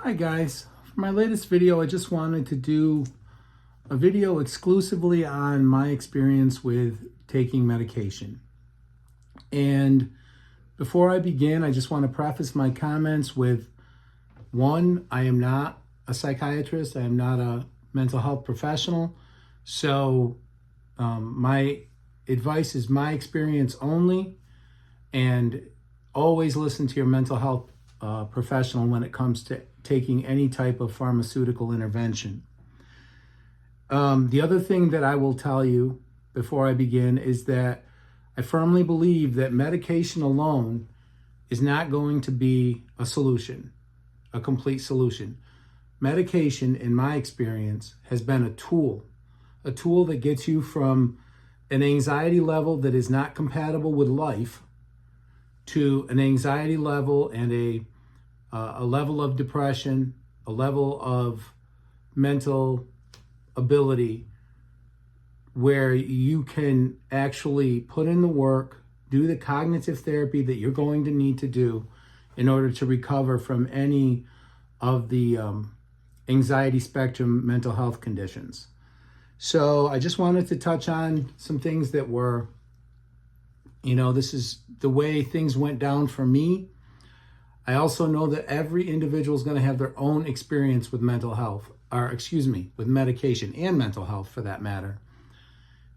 Hi guys, for my latest video I just wanted to do a video exclusively on my experience with taking medication. And before I begin, I just want to preface my comments with one, I am not a psychiatrist, I am not a mental health professional, so my advice is my experience only, and always listen to your mental health professional when it comes to taking any type of pharmaceutical intervention. The other thing that I will tell you before I begin is that I firmly believe that medication alone is not going to be a solution, a complete solution. Medication, in my experience, has been a tool that gets you from an anxiety level that is not compatible with life to an anxiety level and a level of depression, a level of mental ability where you can actually put in the work, do the cognitive therapy that you're going to need to do in order to recover from any of the anxiety spectrum mental health conditions. So I just wanted to touch on some things that were, this is the way things went down for me. I also know that every individual is going to have their own experience with mental health, with medication and mental health for that matter.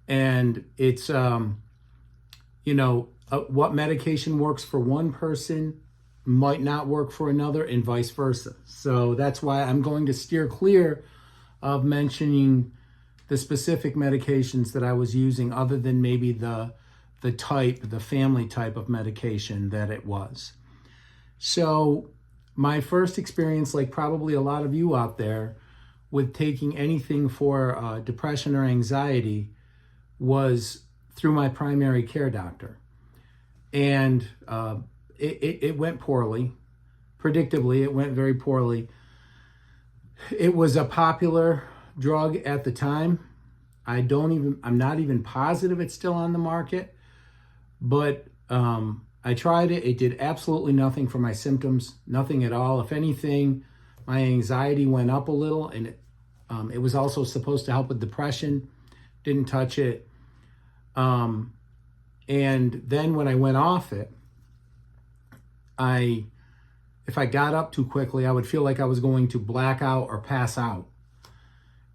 And it's, what medication works for one person might not work for another and vice versa. So that's why I'm going to steer clear of mentioning the specific medications that I was using other than maybe the family type of medication that it was. So my first experience, like probably a lot of you out there, with taking anything for depression or anxiety was through my primary care doctor. And it went poorly. Predictably, it went very poorly. It was a popular drug at the time. I'm not even positive it's still on the market, but I tried it. It did absolutely nothing for my symptoms, nothing at all. If anything, my anxiety went up a little, and it was also supposed to help with depression. Didn't touch it. And then when I went off it, if I got up too quickly, I would feel like I was going to black out or pass out.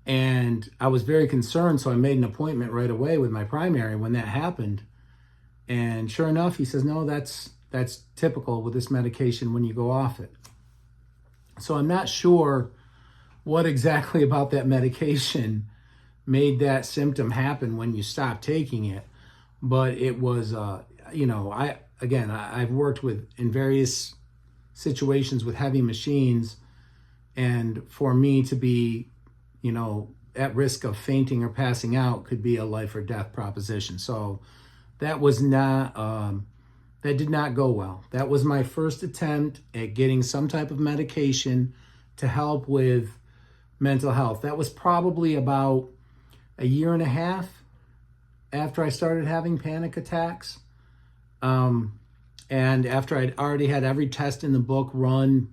And I was very concerned, so I made an appointment right away with my primary when that happened. And sure enough, he says, no, that's typical with this medication when you go off it. So I'm not sure what exactly about that medication made that symptom happen when you stop taking it. But it was, I've worked in various situations with heavy machines, and for me to be, at risk of fainting or passing out could be a life or death proposition. So that was not, that did not go well. That was my first attempt at getting some type of medication to help with mental health. That was probably about a year and a half after I started having panic attacks. And after I'd already had every test in the book run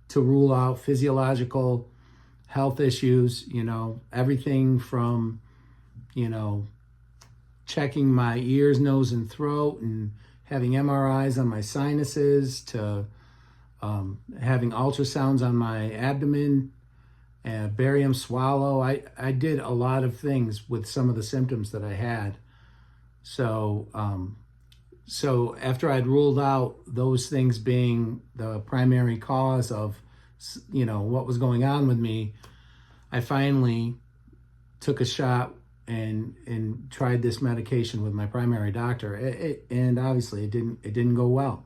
to rule out physiological health issues, everything from, checking my ears, nose, and throat, and having MRIs on my sinuses, to having ultrasounds on my abdomen, and barium swallow. I did a lot of things with some of the symptoms that I had. So after I'd ruled out those things being the primary cause of, what was going on with me, I finally took a shot and tried this medication with my primary doctor. And obviously it didn't go well.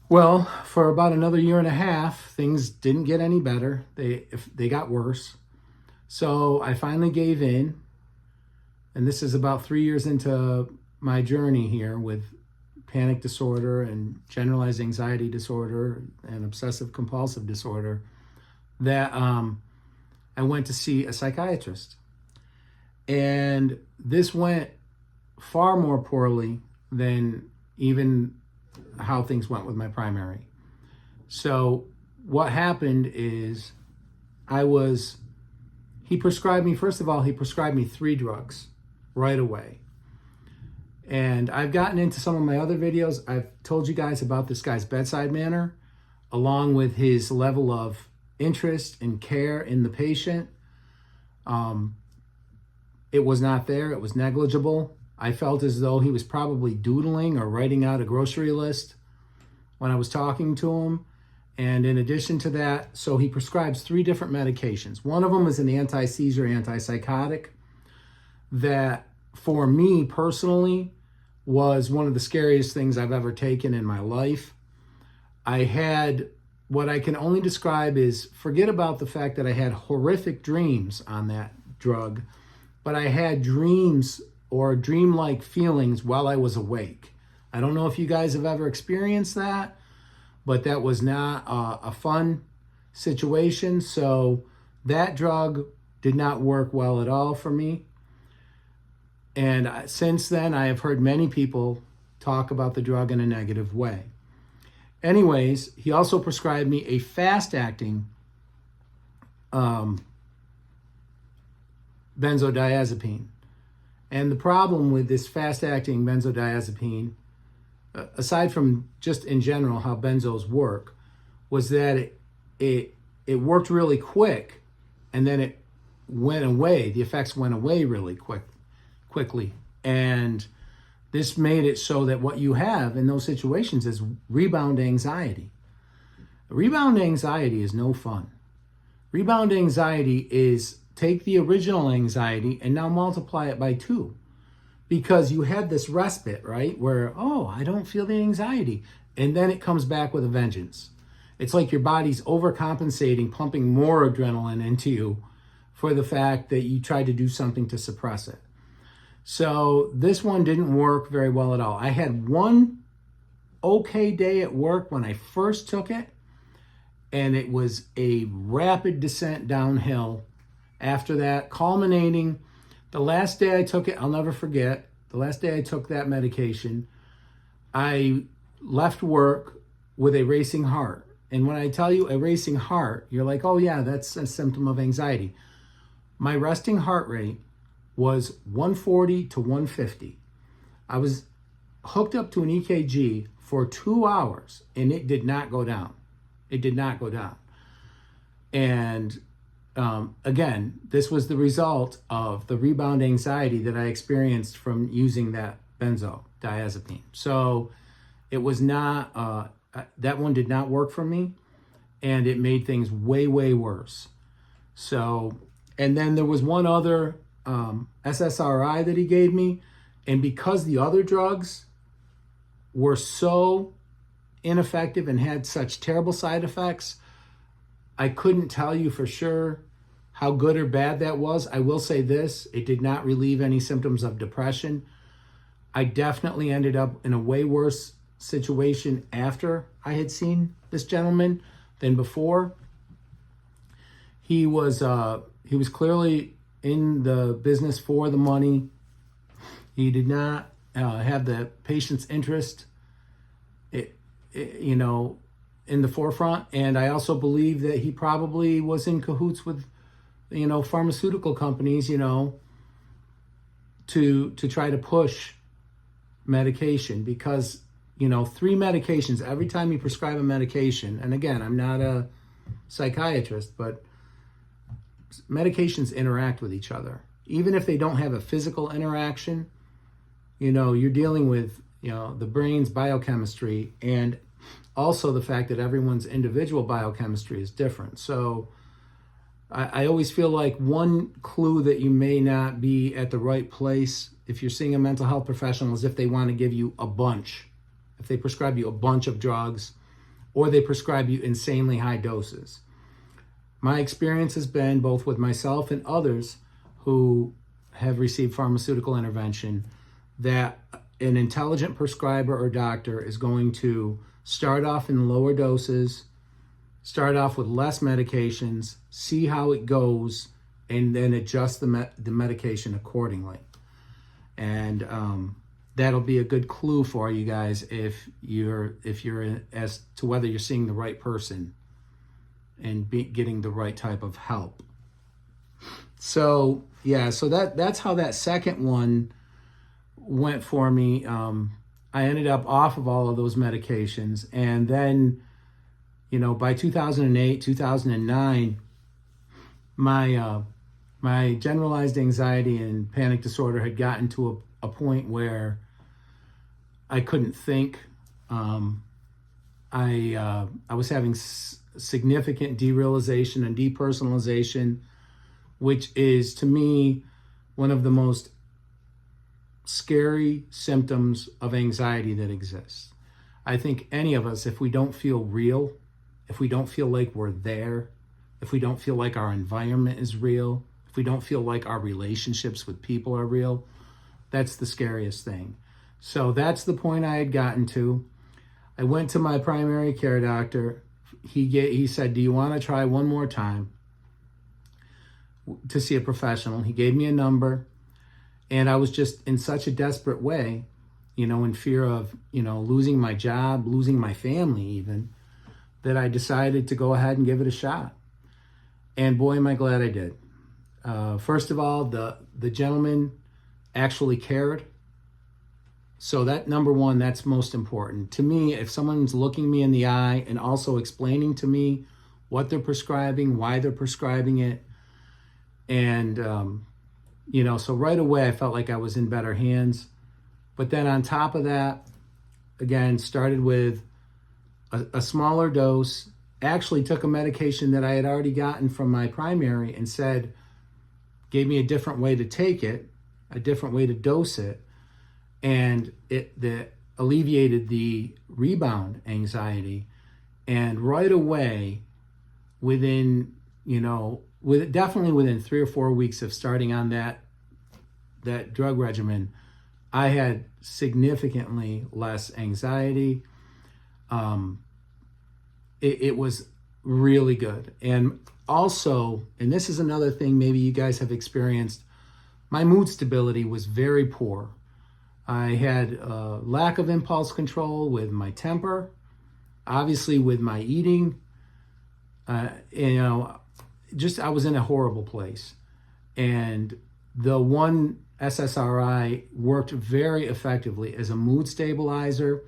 Well, for about another year and a half, things didn't get any better. They got worse. So I finally gave in. And this is about 3 years into my journey here with panic disorder and generalized anxiety disorder and obsessive compulsive disorder, that I went to see a psychiatrist. And this went far more poorly than even how things went with my primary. So what happened is he prescribed me, first of all, he prescribed me 3 drugs right away. And I've gotten into some of my other videos. I've told you guys about this guy's bedside manner, along with his level of interest and care in the patient. It was not there. It was negligible. I felt as though he was probably doodling or writing out a grocery list when I was talking to him. And in addition to that, so he prescribes 3 different medications. One of them is an anti-seizure, antipsychotic that for me personally was one of the scariest things I've ever taken in my life. I had what I can only describe is, forget about the fact that I had horrific dreams on that drug, but I had dreams or dreamlike feelings while I was awake. I don't know if you guys have ever experienced that, but that was not a fun situation. So that drug did not work well at all for me. And since then, I have heard many people talk about the drug in a negative way. Anyways, he also prescribed me a fast-acting benzodiazepine. And the problem with this fast-acting benzodiazepine, aside from just in general how benzos work, was that it worked really quick, and then it went away. The effects went away really quickly. And this made it so that what you have in those situations is rebound anxiety. Rebound anxiety is no fun. Rebound anxiety is take the original anxiety and now multiply it by 2. Because you had this respite, right? Where, oh, I don't feel the anxiety. And then it comes back with a vengeance. It's like your body's overcompensating, pumping more adrenaline into you for the fact that you tried to do something to suppress it. So this one didn't work very well at all. I had one okay day at work when I first took it, and it was a rapid descent downhill after that, culminating. The last day I took it, I'll never forget, the last day I took that medication, I left work with a racing heart. And when I tell you a racing heart, you're like, oh yeah, that's a symptom of anxiety. My resting heart rate was 140 to 150. I was hooked up to an EKG for 2 hours and it did not go down. It did not go down. And again, this was the result of the rebound anxiety that I experienced from using that benzodiazepine. So it was not, that one did not work for me, and it made things way, way worse. So, and then there was one other SSRI that he gave me, and because the other drugs were so ineffective and had such terrible side effects, I couldn't tell you for sure how good or bad that was. I will say this, it did not relieve any symptoms of depression. I definitely ended up in a way worse situation after I had seen this gentleman than before. He was clearly in the business for the money. He did not have the patient's interest, in the forefront. And I also believe that he probably was in cahoots with, pharmaceutical companies, to try to push medication, because, 3 medications, every time you prescribe a medication, and again, I'm not a psychiatrist, but medications interact with each other. Even if they don't have a physical interaction, you're dealing with, the brain's biochemistry, and also the fact that everyone's individual biochemistry is different. So I always feel like one clue that you may not be at the right place if you're seeing a mental health professional is if they want to give you a bunch, if they prescribe you a bunch of drugs, or they prescribe you insanely high doses. My experience has been, both with myself and others who have received pharmaceutical intervention, that an intelligent prescriber or doctor is going to start off in lower doses, start off with less medications, see how it goes, and then adjust the medication accordingly. And that'll be a good clue for you guys if you're as to whether you're seeing the right person and getting the right type of help. So yeah, so that's how that second one went for me. I ended up off of all of those medications, and then, by 2008, 2009, my generalized anxiety and panic disorder had gotten to a point where I couldn't think. I was having significant derealization and depersonalization, which is, to me, one of the most scary symptoms of anxiety that exists. I think any of us, if we don't feel real, if we don't feel like we're there, if we don't feel like our environment is real, if we don't feel like our relationships with people are real, that's the scariest thing. So that's the point I had gotten to. I went to my primary care doctor. He said, "Do you want to try one more time to see a professional?" He gave me a number, and I was just in such a desperate way, in fear of, losing my job, losing my family even, that I decided to go ahead and give it a shot. And boy, am I glad I did. First of all, the gentleman actually cared. So that, number one, that's most important. To me, if someone's looking me in the eye and also explaining to me what they're prescribing, why they're prescribing it, and, so right away I felt like I was in better hands. But then on top of that, again, started with a smaller dose, actually took a medication that I had already gotten from my primary and gave me a different way to take it, a different way to dose it. And that alleviated the rebound anxiety. And right away, definitely within 3 or 4 weeks of starting on that drug regimen, I had significantly less anxiety. It was really good. And also, and this is another thing maybe you guys have experienced, my mood stability was very poor. I had a lack of impulse control with my temper, obviously with my eating. I was in a horrible place. And the one SSRI worked very effectively as a mood stabilizer.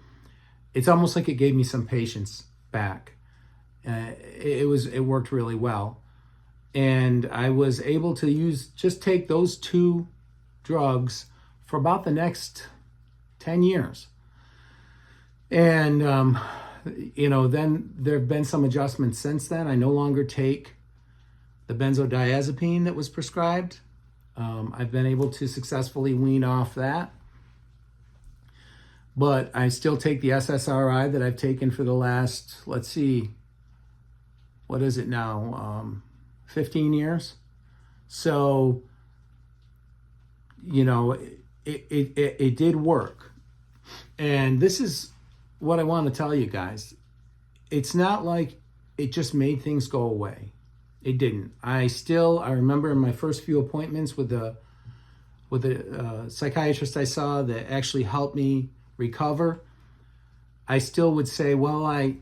It's almost like it gave me some patience back. It worked really well. And I was able to take those two drugs for about the next 10 years. And, then there have been some adjustments since then. I no longer take the benzodiazepine that was prescribed. I've been able to successfully wean off that. But I still take the SSRI that I've taken for the last, let's see, what is it now? 15 years. So, it did work. And this is what I want to tell you guys. It's not like it just made things go away. It didn't. I remember in my first few appointments with the psychiatrist I saw that actually helped me recover, I still would say, well, I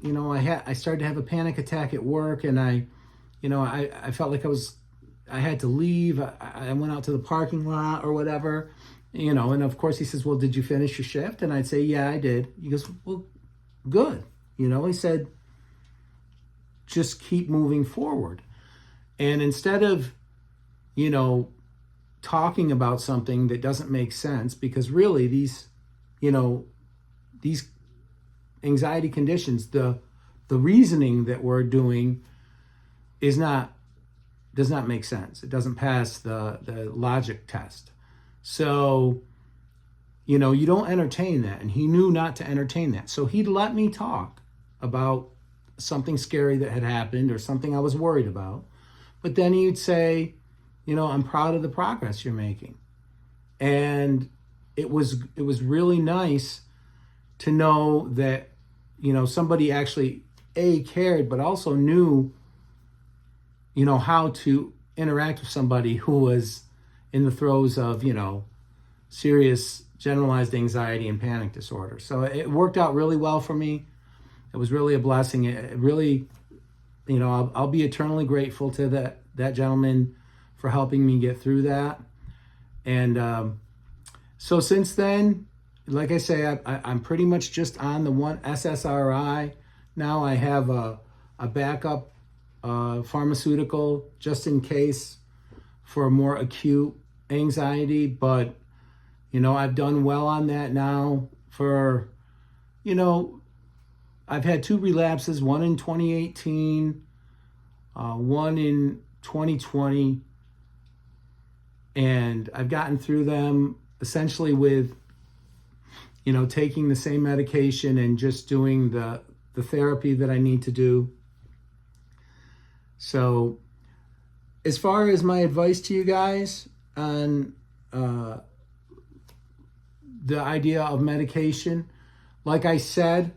started to have a panic attack at work, and I felt like I had to leave. I went out to the parking lot or whatever, and of course he says, well, did you finish your shift? And I'd say, yeah, I did. He goes, well, good. He said, just keep moving forward. And instead of, talking about something that doesn't make sense, because really these anxiety conditions, the reasoning that we're doing does not make sense. It doesn't pass the logic test. So, you don't entertain that. And he knew not to entertain that. So he'd let me talk about something scary that had happened or something I was worried about. But then he'd say, I'm proud of the progress you're making. And it was really nice to know that, somebody actually cared, but also knew, how to interact with somebody who was in the throes of, serious generalized anxiety and panic disorder. So it worked out really well for me. It was really a blessing. It really, I'll be eternally grateful to that gentleman for helping me get through that. And so since then, like I say, I'm pretty much just on the one SSRI. Now I have a backup pharmaceutical just in case for a more acute anxiety. But, I've done well on that now for, I've had 2 relapses, one in 2018, one in 2020. And I've gotten through them essentially with, taking the same medication and just doing the therapy that I need to do. So as far as my advice to you guys on the idea of medication, like I said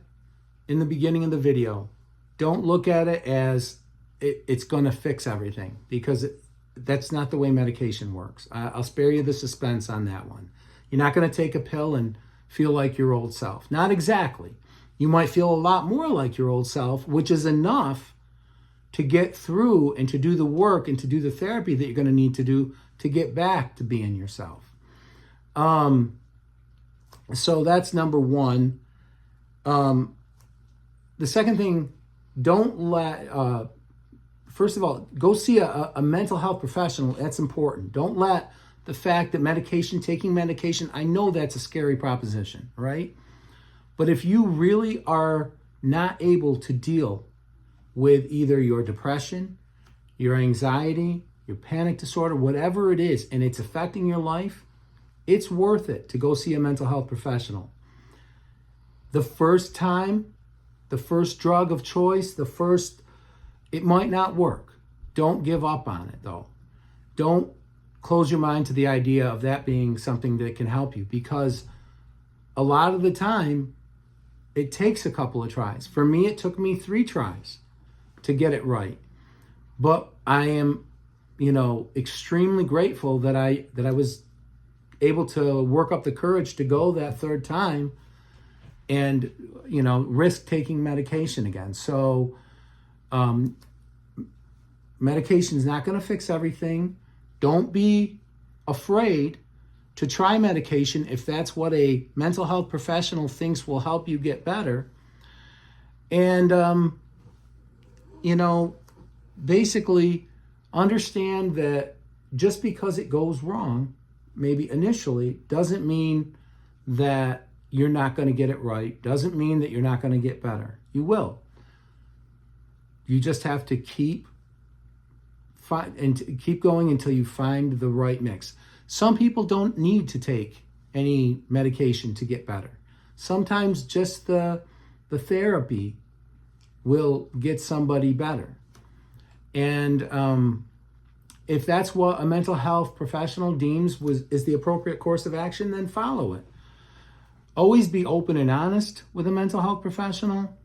in the beginning of the video, don't look at it as it's going to fix everything, because that's not the way medication works. I'll spare you the suspense on that one. You're not going to take a pill and feel like your old self. Not exactly. You might feel a lot more like your old self, which is enough to get through and to do the work and to do the therapy that you're going to need to do to get back to being yourself. So that's number one. The second thing, don't let, first of all, go see a mental health professional. That's important. Don't let the fact that taking medication, I know that's a scary proposition, right? But if you really are not able to deal with either your depression, your anxiety, your panic disorder, whatever it is, and it's affecting your life, it's worth it to go see a mental health professional. The first time, the first drug of choice, it might not work. Don't give up on it, though. Don't close your mind to the idea of that being something that can help you, because a lot of the time, it takes a couple of tries. For me, it took me 3 tries to get it right. But I am, extremely grateful that I was able to work up the courage to go that 3rd time and, risk taking medication again. So medication is not going to fix everything. Don't be afraid to try medication if that's what a mental health professional thinks will help you get better. And, basically understand that just because it goes wrong, maybe initially, doesn't mean that you're not going to get it right, doesn't mean that you're not going to get better. You will. You just have to keep going until you find the right mix. Some people don't need to take any medication to get better. Sometimes just the therapy will get somebody better. And if that's what a mental health professional deems is the appropriate course of action, then follow it. Always be open and honest with a mental health professional.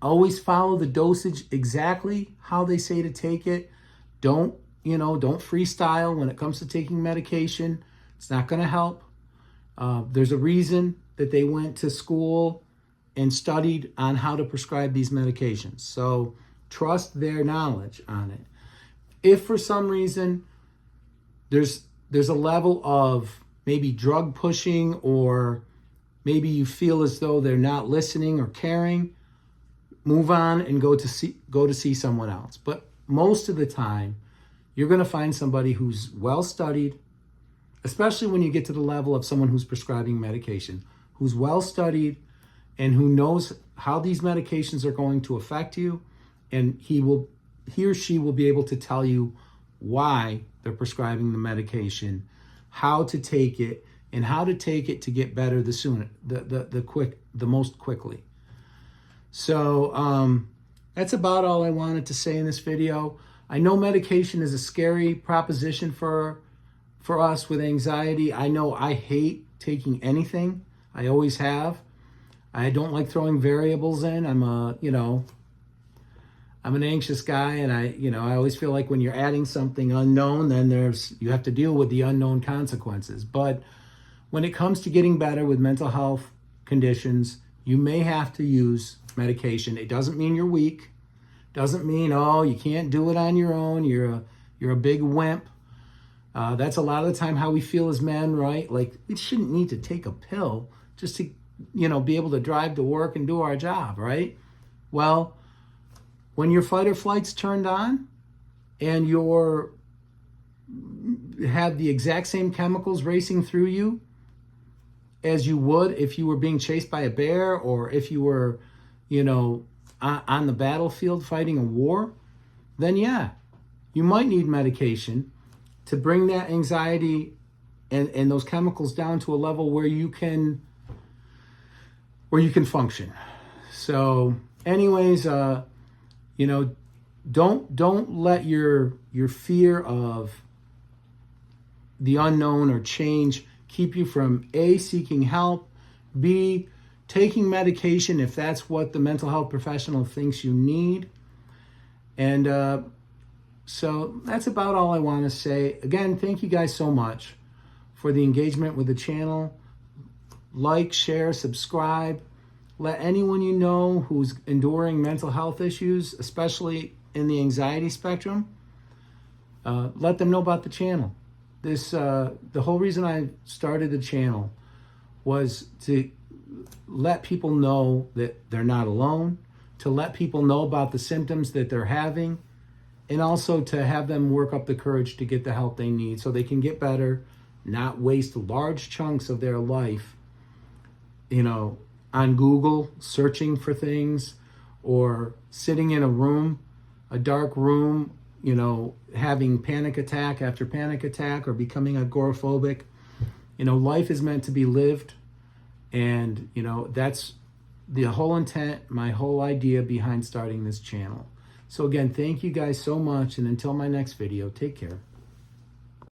Always follow the dosage exactly how they say to take it. Don't freestyle when it comes to taking medication. It's not going to help. There's a reason that they went to school and studied on how to prescribe these medications. So trust their knowledge on it. If for some reason there's a level of maybe drug pushing, or maybe you feel as though they're not listening or caring, move on and go to see someone else. But most of the time, you're going to find somebody who's well-studied, especially when you get to the level of someone who's prescribing medication, who's well-studied and who knows how these medications are going to affect you, and he or she will be able to tell you why they're prescribing the medication, how to take it, and how to take it to get better the most quickly. So that's about all I wanted to say in this video. I know medication is a scary proposition for us with anxiety. I know I hate taking anything. I always have. I don't like throwing variables in. I'm an anxious guy, and I always feel like when you're adding something unknown, then you have to deal with the unknown consequences. But when it comes to getting better with mental health conditions, you may have to use medication. It doesn't mean you're weak. Doesn't mean, oh, you can't do it on your own. You're a big wimp. That's a lot of the time how we feel as men, right? Like, we shouldn't need to take a pill just to, be able to drive to work and do our job, right? Well, when your fight or flight's turned on and you're have the exact same chemicals racing through you as you would if you were being chased by a bear, or if you were, on the battlefield fighting a war, then yeah, you might need medication to bring that anxiety and those chemicals down to a level where you can function. So anyways, don't let your fear of the unknown or change keep you from A, seeking help, B, taking medication if that's what the mental health professional thinks you need. And so that's about all I want to say. Again, thank you guys so much for the engagement with the channel. Like, share, subscribe. Let anyone you know who's enduring mental health issues, especially in the anxiety spectrum, let them know about the channel. The whole reason I started the channel was to let people know that they're not alone, to let people know about the symptoms that they're having, and also to have them work up the courage to get the help they need so they can get better, not waste large chunks of their life, on Google searching for things, or sitting in a dark room, having panic attack after panic attack, or becoming agoraphobic. Life is meant to be lived. And, that's the whole intent, my whole idea behind starting this channel. So again, thank you guys so much. And until my next video, take care.